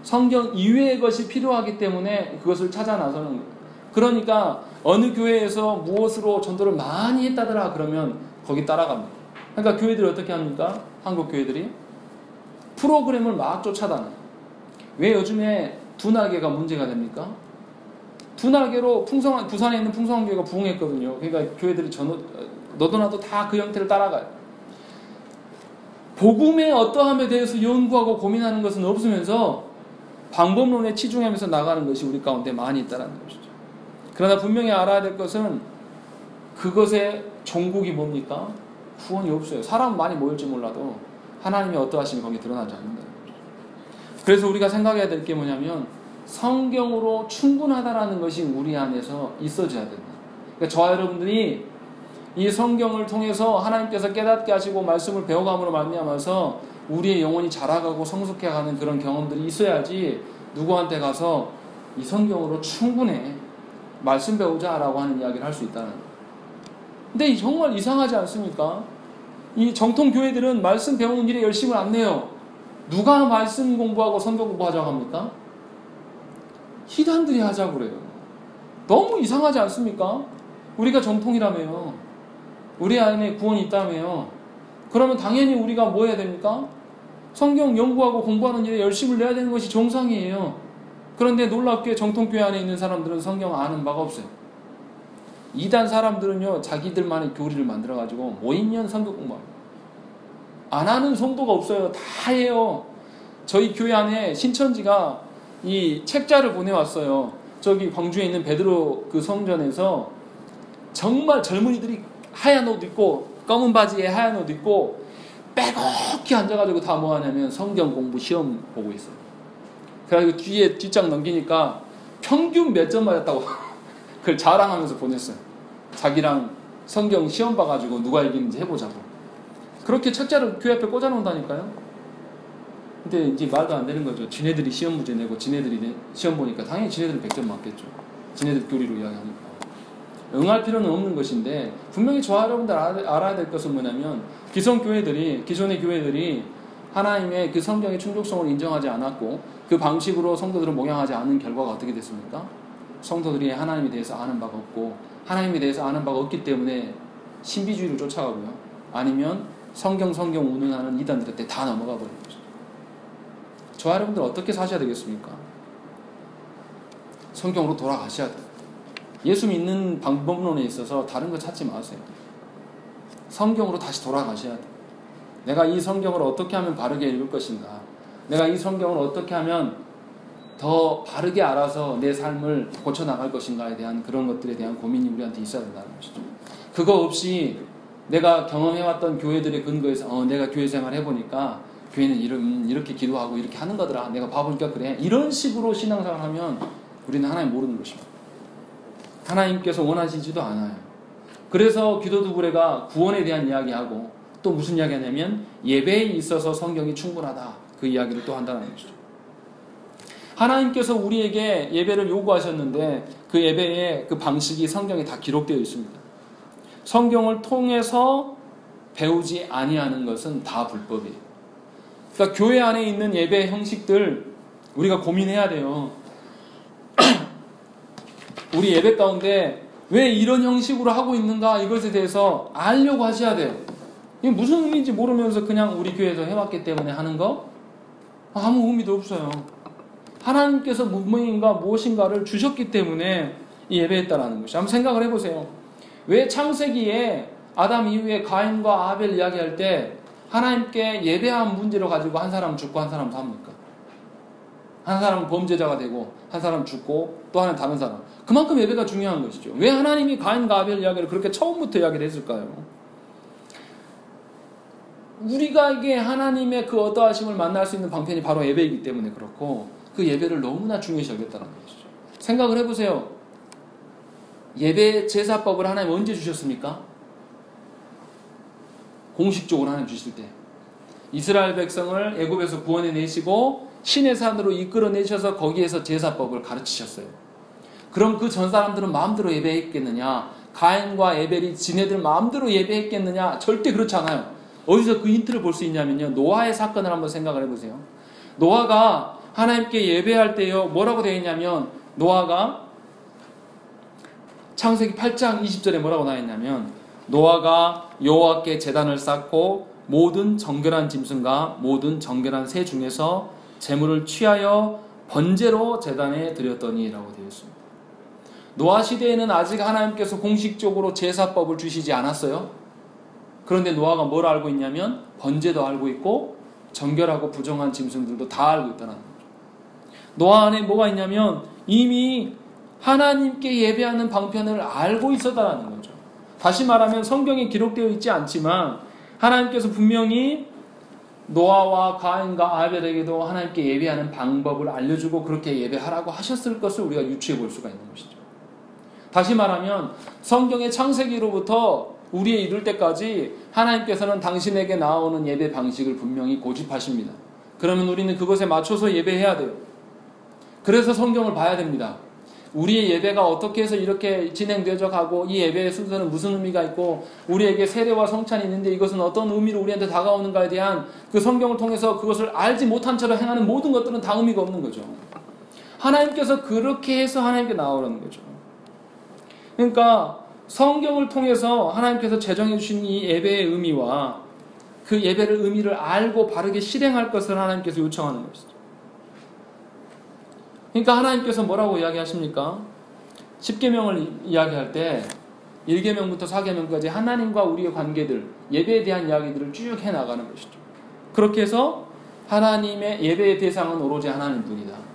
성경 이외의 것이 필요하기 때문에 그것을 찾아 나서는 거예요. 그러니까 어느 교회에서 무엇으로 전도를 많이 했다더라 그러면 거기 따라갑니다. 그러니까 교회들이 어떻게 합니까? 한국 교회들이 프로그램을 막 쫓아다녀요. 왜 요즘에 둔하계가 문제가 됩니까? 둔하계로 부산에 있는 풍성교회가 부흥했거든요. 그러니까 교회들이 너도 나도 다 그 형태를 따라가요. 복음의 어떠함에 대해서 연구하고 고민하는 것은 없으면서 방법론에 치중하면서 나가는 것이 우리 가운데 많이 있다는 것이죠. 그러나 분명히 알아야 될 것은 그것의 종국이 뭡니까? 구원이 없어요. 사람은 많이 모일지 몰라도 하나님의 어떠하심이 거기에 드러나지 않는다. 그래서 우리가 생각해야 될 게 뭐냐면, 성경으로 충분하다라는 것이 우리 안에서 있어져야 된다. 그러니까 저와 여러분들이 이 성경을 통해서 하나님께서 깨닫게 하시고 말씀을 배워감으로 말미암아서 우리의 영혼이 자라가고 성숙해가는 그런 경험들이 있어야지 누구한테 가서 이 성경으로 충분해, 말씀 배우자 라고 하는 이야기를 할 수 있다는 거예요. 근데 정말 이상하지 않습니까? 이 정통교회들은 말씀 배우는 일에 열심을 안 내요. 누가 말씀 공부하고 성경 공부하자고 합니까? 희단들이 하자고 그래요. 너무 이상하지 않습니까? 우리가 정통이라며요. 우리 안에 구원이 있다며요. 그러면 당연히 우리가 뭐 해야 됩니까? 성경 연구하고 공부하는 일에 열심을 내야 되는 것이 정상이에요. 그런데 놀랍게 정통교회 안에 있는 사람들은 성경 아는 바가 없어요. 이단 사람들은요, 자기들만의 교리를 만들어가지고 모임연 성경 공부합니다. 안 하는 성도가 없어요. 다 해요. 저희 교회 안에 신천지가 이 책자를 보내왔어요. 저기 광주에 있는 베드로 그 성전에서 정말 젊은이들이 하얀 옷 입고, 검은 바지에 하얀 옷 입고 빼곡히 앉아가지고 다 뭐 하냐면 성경 공부 시험 보고 있어요. 그래가지고 뒤에 뒷장 넘기니까 평균 몇 점 맞았다고 그걸 자랑하면서 보냈어요. 자기랑 성경 시험 봐가지고 누가 이기는지 해보자고. 그렇게 책자를 교회 앞에 꽂아놓는다니까요. 근데 이제 말도 안 되는 거죠. 지네들이 시험 문제 내고 지네들이 시험 보니까 당연히 지네들은 100점 맞겠죠. 지네들 교리로 이야기하니까. 응할 필요는 없는 것인데, 분명히 저와 여러분들 알아야 될 것은 뭐냐면, 기존의 교회들이 하나님의 그 성경의 충족성을 인정하지 않았고 그 방식으로 성도들을 목양하지 않은 결과가 어떻게 됐습니까? 성도들이 하나님에 대해서 아는 바가 없고, 하나님에 대해서 아는 바가 없기 때문에 신비주의를 쫓아가고요, 아니면 성경 운운하는 이단들한테 다 넘어가 버리는 거죠. 저와 여러분들 어떻게 사셔야 되겠습니까? 성경으로 돌아가셔야 돼요. 예수 믿는 방법론에 있어서 다른 거 찾지 마세요. 성경으로 다시 돌아가셔야 돼요. 내가 이 성경을 어떻게 하면 바르게 읽을 것인가, 내가 이 성경을 어떻게 하면 더 바르게 알아서 내 삶을 고쳐나갈 것인가에 대한 그런 것들에 대한 고민이 우리한테 있어야 된다는 것이죠. 그거 없이 내가 경험해왔던 교회들의 근거에서 내가 교회 생활 해보니까 교회는 이렇게 기도하고 이렇게 하는 거더라, 내가 봐보니까 그래, 이런 식으로 신앙생활 하면 우리는 하나님 모르는 것입니다. 하나님께서 원하시지도 않아요. 그래서 기도두구레가 구원에 대한 이야기하고 또 무슨 이야기 하냐면 예배에 있어서 성경이 충분하다. 그 이야기를 또 한다는 것이죠. 하나님께서 우리에게 예배를 요구하셨는데 그 예배의 그 방식이 성경에 다 기록되어 있습니다. 성경을 통해서 배우지 아니하는 것은 다 불법이에요. 그러니까 교회 안에 있는 예배 형식들 우리가 고민해야 돼요. 우리 예배 가운데 왜 이런 형식으로 하고 있는가 이것에 대해서 알려고 하셔야 돼요. 이게 무슨 의미인지 모르면서 그냥 우리 교회에서 해왔기 때문에 하는 거 아무 의미도 없어요. 하나님께서 무엇인가를 주셨기 때문에 이 예배했다라는 것이. 한번 생각을 해보세요. 왜 창세기에 아담 이후에 가인과 아벨 이야기할 때 하나님께 예배한 문제로 가지고 한 사람은 죽고 한 사람은 삽니까? 한 사람은 범죄자가 되고 한 사람은 죽고 또 하나는 다른 사람. 그만큼 예배가 중요한 것이죠. 왜 하나님이 가인과 아벨 이야기를 그렇게 처음부터 이야기를 했을까요? 우리가 이게 하나님의 그 어떠하심을 만날 수 있는 방편이 바로 예배이기 때문에 그렇고 그 예배를 너무나 중요시 여겼다는 것이죠. 생각을 해보세요. 예배 제사법을 하나님 언제 주셨습니까? 공식적으로 하나님 주실 때 이스라엘 백성을 애굽에서 구원해 내시고 신의 산으로 이끌어내셔서 거기에서 제사법을 가르치셨어요. 그럼 그 전 사람들은 마음대로 예배했겠느냐? 가인과 에벨이 지네들 마음대로 예배했겠느냐? 절대 그렇지 않아요. 어디서 그 힌트를 볼 수 있냐면요. 노아의 사건을 한번 생각을 해보세요. 노아가 하나님께 예배할 때요. 뭐라고 되어 있냐면 노아가 창세기 8장 20절에 뭐라고 나와 있냐면 노아가 여호와께 제단을 쌓고 모든 정결한 짐승과 모든 정결한 새 중에서 제물을 취하여 번제로 제단에 드렸더니 라고 되어 있습니다. 노아 시대에는 아직 하나님께서 공식적으로 제사법을 주시지 않았어요. 그런데 노아가 뭘 알고 있냐면 번제도 알고 있고 정결하고 부정한 짐승들도 다 알고 있다는 거죠. 노아 안에 뭐가 있냐면 이미 하나님께 예배하는 방편을 알고 있었다는 거죠. 다시 말하면 성경에 기록되어 있지 않지만 하나님께서 분명히 노아와 가인과 아벨에게도 하나님께 예배하는 방법을 알려주고 그렇게 예배하라고 하셨을 것을 우리가 유추해 볼 수가 있는 것이죠. 다시 말하면 성경의 창세기로부터 우리에 이를 때까지 하나님께서는 당신에게 나오는 예배 방식을 분명히 고집하십니다. 그러면 우리는 그것에 맞춰서 예배해야 돼요. 그래서 성경을 봐야 됩니다. 우리의 예배가 어떻게 해서 이렇게 진행되어 가고 이 예배의 순서는 무슨 의미가 있고 우리에게 세례와 성찬이 있는데 이것은 어떤 의미로 우리한테 다가오는가에 대한 그 성경을 통해서 그것을 알지 못한 채로 행하는 모든 것들은 다 의미가 없는 거죠. 하나님께서 그렇게 해서 하나님께 나오라는 거죠. 그러니까 성경을 통해서 하나님께서 제정해 주신 이 예배의 의미와 그 예배의 의미를 알고 바르게 실행할 것을 하나님께서 요청하는 것이죠. 그러니까 하나님께서 뭐라고 이야기하십니까? 10계명을 이야기할 때 1계명부터 4계명까지 하나님과 우리의 관계들, 예배에 대한 이야기들을 쭉 해나가는 것이죠. 그렇게 해서 하나님의 예배의 대상은 오로지 하나님뿐이다.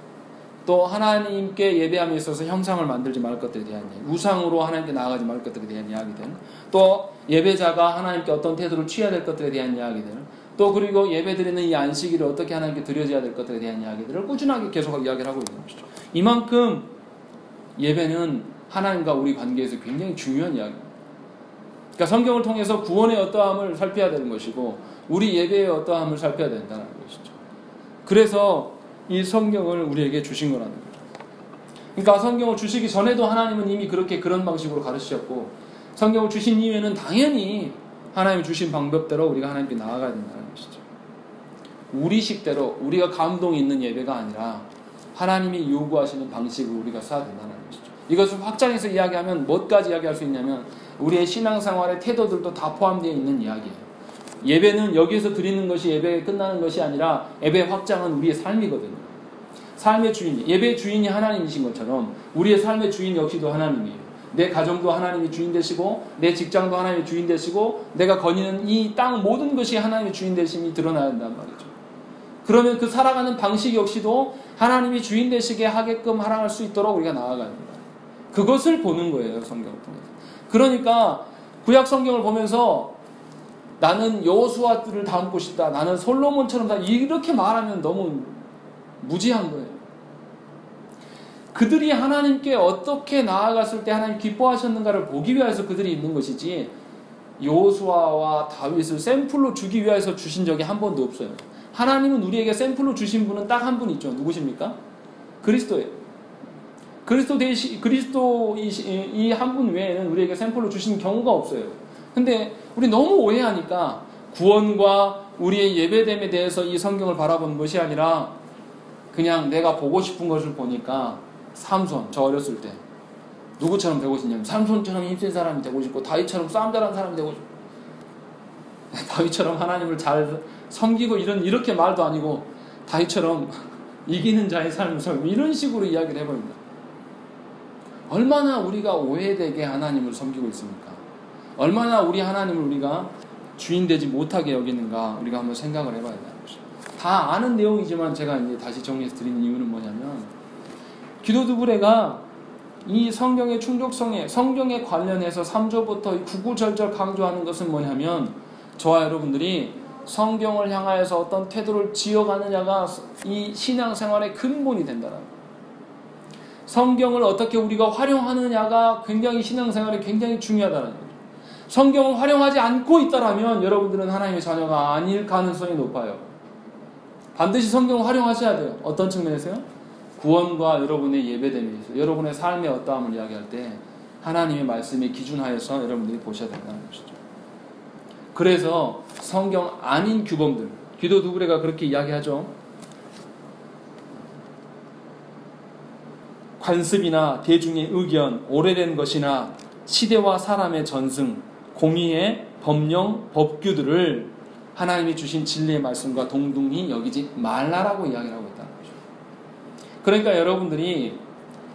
또 하나님께 예배함에 있어서 형상을 만들지 말 것들에 대한 이야기, 우상으로 하나님께 나아가지 말 것들에 대한 이야기들, 또 예배자가 하나님께 어떤 태도를 취해야 될 것들에 대한 이야기들, 또 그리고 예배드리는 이 안식일을 어떻게 하나님께 드려져야 될 것들에 대한 이야기들을 꾸준하게 계속 이야기를 하고 있는 것이죠. 이만큼 예배는 하나님과 우리 관계에서 굉장히 중요한 이야기입니다. 그러니까 성경을 통해서 구원의 어떠함을 살펴야 되는 것이고 우리 예배의 어떠함을 살펴야 된다는 것이죠. 그래서 이 성경을 우리에게 주신 거라는 거죠. 그러니까 성경을 주시기 전에도 하나님은 이미 그런 방식으로 가르치셨고 성경을 주신 이후에는 당연히 하나님이 주신 방법대로 우리가 하나님께 나아가야 된다는 것이죠. 우리 식대로 우리가 감동이 있는 예배가 아니라 하나님이 요구하시는 방식으로 우리가 써야 된다는 것이죠. 이것을 확장해서 이야기하면 뭐까지 이야기할 수 있냐면 우리의 신앙생활의 태도들도 다 포함되어 있는 이야기예요. 예배는 여기에서 드리는 것이 예배에 끝나는 것이 아니라 예배의 확장은 우리의 삶이거든요. 삶의 주인, 예배의 주인이 하나님이신 것처럼 우리의 삶의 주인 역시도 하나님이에요. 내 가정도 하나님이 주인 되시고 내 직장도 하나님이 주인 되시고 내가 거니는 이 땅 모든 것이 하나님의 주인 되심이 드러나야 한단 말이죠. 그러면 그 살아가는 방식 역시도 하나님이 주인 되시게 하게끔 하랑할 수 있도록 우리가 나아가야 합니다. 그것을 보는 거예요, 성경을 통해서. 그러니까 구약 성경을 보면서 나는 여호수아를 닮고 싶다, 나는 솔로몬처럼 다 이렇게 말하면 너무 무지한 거예요. 그들이 하나님께 어떻게 나아갔을 때 하나님 기뻐하셨는가를 보기 위해서 그들이 있는 것이지 여호수아와 다윗을 샘플로 주기 위해서 주신 적이 한 번도 없어요. 하나님은 우리에게 샘플로 주신 분은 딱 한 분 있죠. 누구십니까? 그리스도예요. 그리스도 이 한 분 외에는 우리에게 샘플로 주신 경우가 없어요. 근데 우리 너무 오해하니까 구원과 우리의 예배됨에 대해서 이 성경을 바라보는 것이 아니라 그냥 내가 보고 싶은 것을 보니까 삼손, 저 어렸을 때 누구처럼 되고 싶냐면 삼손처럼 힘센 사람이 되고 싶고 다윗처럼 싸움 잘하는 사람이 되고 싶고 다윗처럼 하나님을 잘 섬기고 이렇게 말도 아니고 다윗처럼 이기는 자의 삶을 살고 이런 식으로 이야기를 해버립니다. 얼마나 우리가 오해되게 하나님을 섬기고 있습니까? 얼마나 우리 하나님을 우리가 주인되지 못하게 여기는가 우리가 한번 생각을 해봐야 되는 것입니다. 다 아는 내용이지만 제가 이제 다시 정리해서 드리는 이유는 뭐냐면 기도두부레가 이 성경의 충족성에 성경에 관련해서 3조부터 구구절절 강조하는 것은 뭐냐면 저와 여러분들이 성경을 향하여서 어떤 태도를 지어가느냐가 이 신앙생활의 근본이 된다는 거예요. 성경을 어떻게 우리가 활용하느냐가 굉장히 신앙생활에 굉장히 중요하다는 거예요. 성경을 활용하지 않고 있다라면 여러분들은 하나님의 자녀가 아닐 가능성이 높아요. 반드시 성경을 활용하셔야 돼요. 어떤 측면에서요? 구원과 여러분의 예배됨에 있어서 여러분의 삶의 어떠함을 이야기할 때 하나님의 말씀에 기준하여서 여러분들이 보셔야 된다는 것이죠. 그래서 성경 아닌 규범들, 기도두부레가 그렇게 이야기하죠. 관습이나 대중의 의견, 오래된 것이나 시대와 사람의 전승, 공의의 법령, 법규들을 하나님이 주신 진리의 말씀과 동등히 여기지 말라라고 이야기를 하고 있다는 거죠. 그러니까 여러분들이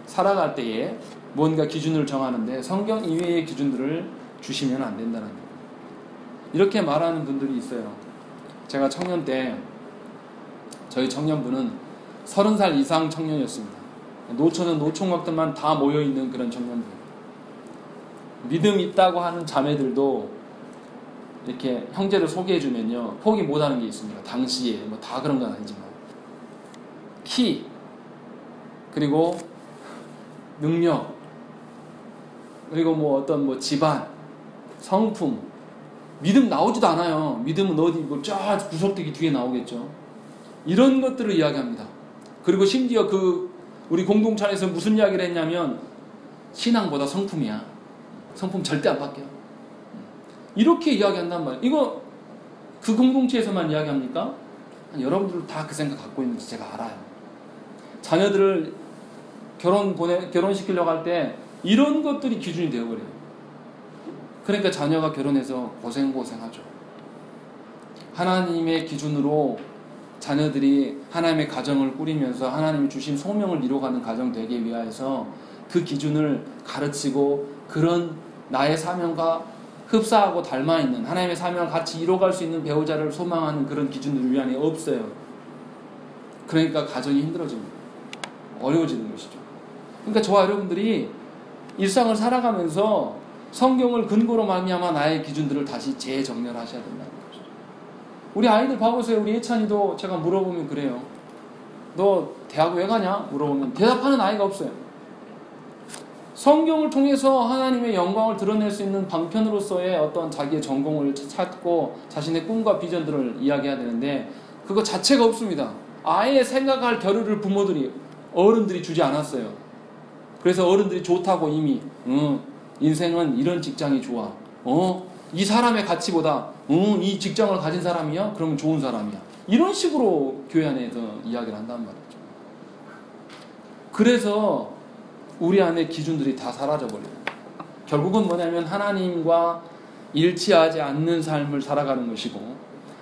살아갈 때에 뭔가 기준을 정하는데 성경 이외의 기준들을 주시면 안 된다는 거예요. 이렇게 말하는 분들이 있어요. 제가 청년 때 저희 청년부는 30살 이상 청년이었습니다. 노초는 노총각들만 다 모여있는 그런 청년부. 믿음 있다고 하는 자매들도 이렇게 형제를 소개해주면요 포기 못하는 게 있습니다. 당시에 뭐 다 그런 건 아니지만 키 그리고 능력 그리고 뭐 어떤 뭐 집안 성품 믿음 나오지도 않아요. 믿음은 어디 뭐 쫙 구석대기 뒤에 나오겠죠. 이런 것들을 이야기합니다. 그리고 심지어 우리 공동체에서 무슨 이야기를 했냐면 신앙보다 성품이야. 성품 절대 안 바뀌어. 이렇게 이야기한단 말이에요. 이거 그 공동체에서만 이야기합니까? 여러분들도 다 그 생각 갖고 있는지 제가 알아요. 자녀들을 결혼시키려고 할 때 이런 것들이 기준이 되어버려요. 그러니까 자녀가 결혼해서 고생하죠. 하나님의 기준으로 자녀들이 하나님의 가정을 꾸리면서 하나님이 주신 소명을 이루어가는 가정 되기 위하여서 그 기준을 가르치고 그런 나의 사명과 흡사하고 닮아있는 하나님의 사명을 같이 이루어갈 수 있는 배우자를 소망하는 그런 기준들을 위안이 없어요. 그러니까 가정이 힘들어집니다. 어려워지는 것이죠. 그러니까 저와 여러분들이 일상을 살아가면서 성경을 근거로 말미암아 나의 기준들을 다시 재정렬하셔야 된다는 것이죠. 우리 아이들 봐보세요. 우리 예찬이도 제가 물어보면 그래요. 너 대학 왜 가냐? 물어보면 대답하는 아이가 없어요. 성경을 통해서 하나님의 영광을 드러낼 수 있는 방편으로서의 어떤 자기의 전공을 찾고 자신의 꿈과 비전들을 이야기해야 되는데 그거 자체가 없습니다. 아예 생각할 겨를을 어른들이 주지 않았어요. 그래서 어른들이 좋다고 이미 인생은 이런 직장이 좋아. 이 사람의 가치보다 이 직장을 가진 사람이야? 그러면 좋은 사람이야. 이런 식으로 교회 안에서 이야기를 한단 말이죠. 그래서 우리 안에 기준들이 다 사라져버려요. 결국은 뭐냐면 하나님과 일치하지 않는 삶을 살아가는 것이고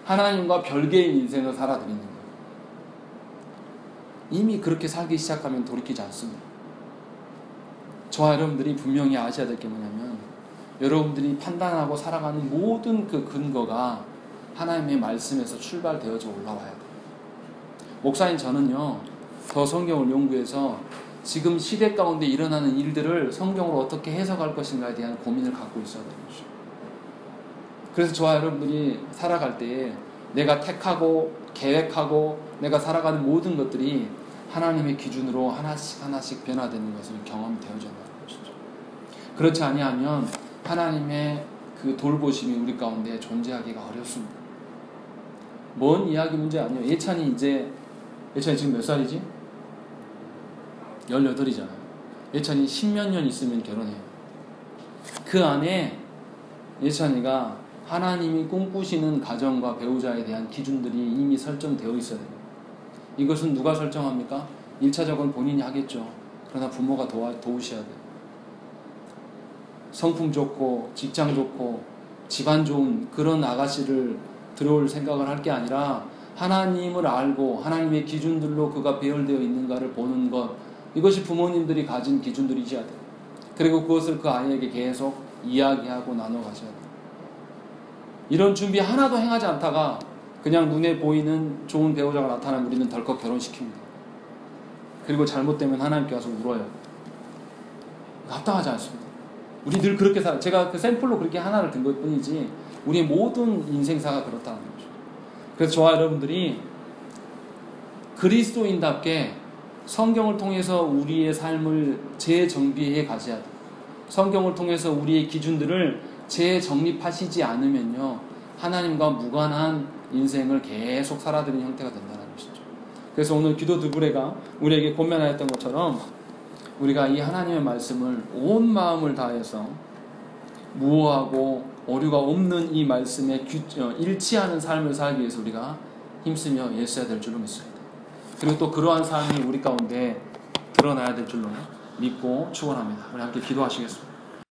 하나님과 별개의 인생을 살아드리는 거예요. 이미 그렇게 살기 시작하면 돌이키지 않습니다. 저와 여러분들이 분명히 아셔야 될 게 뭐냐면 여러분들이 판단하고 살아가는 모든 그 근거가 하나님의 말씀에서 출발되어져 올라와야 돼요. 목사님 저는요 더 성경을 연구해서 지금 시대 가운데 일어나는 일들을 성경으로 어떻게 해석할 것인가에 대한 고민을 갖고 있어야 되는 거죠. 그래서 저와 여러분들이 살아갈 때에 내가 택하고 계획하고 내가 살아가는 모든 것들이 하나님의 기준으로 하나씩 하나씩 변화되는 것을 경험되어져 나가는 것이죠. 그렇지 아니하면 하나님의 그 돌보심이 우리 가운데 존재하기가 어렵습니다. 먼 이야기 문제 아니에요. 예찬이 지금 몇 살이지? 18이잖아요. 예찬이 10몇 년 있으면 결혼해요. 그 안에 예찬이가 하나님이 꿈꾸시는 가정과 배우자에 대한 기준들이 이미 설정되어 있어야 돼요. 이것은 누가 설정합니까? 1차적으로 본인이 하겠죠. 그러나 부모가 도우셔야 돼요. 성품 좋고 직장 좋고 집안 좋은 그런 아가씨를 들어올 생각을 할 게 아니라 하나님을 알고 하나님의 기준들로 그가 배열되어 있는가를 보는 것, 이것이 부모님들이 가진 기준들이셔야 돼요. 그리고 그것을 그 아이에게 계속 이야기하고 나눠 가셔야 돼요. 이런 준비 하나도 행하지 않다가 그냥 눈에 보이는 좋은 배우자가 나타나면 우리는 덜컥 결혼시킵니다. 그리고 잘못되면 하나님께 와서 울어요. 합당하지 않습니다. 우리 늘 그렇게 제가 그 샘플로 그렇게 하나를 든 것 뿐이지 우리의 모든 인생사가 그렇다는 거죠. 그래서 저와 여러분들이 그리스도인답게 성경을 통해서 우리의 삶을 재정비해 가셔야 돼요. 성경을 통해서 우리의 기준들을 재정립하시지 않으면요, 하나님과 무관한 인생을 계속 살아드리는 형태가 된다는 것이죠. 그래서 오늘 기도 두부레가 우리에게 권면하였던 것처럼 우리가 이 하나님의 말씀을 온 마음을 다해서 무오하고 오류가 없는 이 말씀에 일치하는 삶을 살기 위해서 우리가 힘쓰며 애써야 될 줄로 믿습니다. 그리고 또 그러한 삶이 우리 가운데 드러나야 될 줄로 믿고 축원합니다. 우리 함께 기도하시겠습니다.